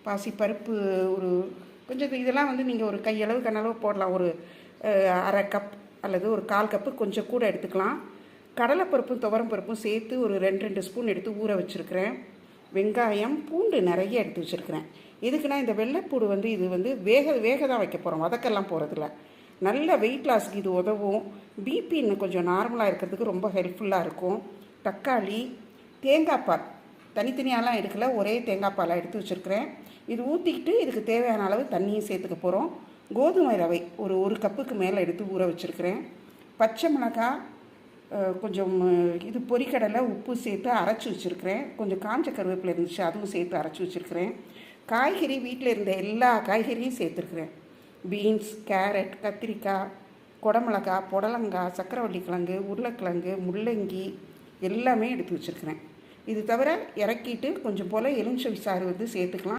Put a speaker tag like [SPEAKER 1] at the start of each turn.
[SPEAKER 1] பாசிப்பருப்பு ஒரு கொஞ்சம் இதெல்லாம் வந்து நீங்கள் ஒரு கையளவு கண்ணளவு போடலாம். ஒரு அரை கப் அல்லது ஒரு 1/4 கப்பு கொஞ்சம் கூட எடுத்துக்கலாம். கடலைப்பருப்பும் துவரம் பருப்பும் சேர்த்து ஒரு 2 ஸ்பூன் எடுத்து ஊற வச்சுருக்கிறேன். வெங்காயம், பூண்டு நிறைய எடுத்து வச்சுருக்கிறேன். எதுக்குன்னா இந்த வெள்ளைப்பூடு வந்து இது வந்து வேக தான் வைக்க போகிறோம், வதக்கெல்லாம் போகிறதில்ல. நல்ல வெயிட் லாஸ்க்கு இது உதவும். பிபி இன்னும் கொஞ்சம் நார்மலாக இருக்கிறதுக்கு ரொம்ப ஹெல்ப்ஃபுல்லாக இருக்கும். தக்காளி, தேங்காய் பால் தனித்தனியாலாம் எடுக்கல, ஒரே தேங்காய் பாலாக எடுத்து வச்சுருக்கிறேன். இது ஊற்றிக்கிட்டு இதுக்கு தேவையான அளவு தண்ணியும் சேர்த்துக்க போகிறோம். கோதுமை ரவை ஒரு கப்புக்கு மேலே எடுத்து ஊற வச்சுருக்கிறேன். பச்சை மிளகாய், கொஞ்சம் இது பொரிக்கடலை, உப்பு சேர்த்து அரைச்சி வச்சுருக்கிறேன். கொஞ்சம் காஞ்ச கருவேப்பிலை இருந்துச்சு, அதுவும் சேர்த்து அரைச்சி வச்சுருக்கிறேன். காய்கறி வீட்டில் இருந்த எல்லா காய்கறியும் சேர்த்துருக்குறேன். பீன்ஸ், கேரட், கத்திரிக்காய், குடமிளகாய், புடலங்காய், சக்கரவள்ளி கிழங்கு, உருளைக்கிழங்கு, முள்ளங்கி எல்லாமே எடுத்து வச்சுருக்கிறேன். இது தவிர இறக்கிட்டு கொஞ்சம் போல் எலுமிச்சை சாறு வந்து சேர்த்துக்கலாம்.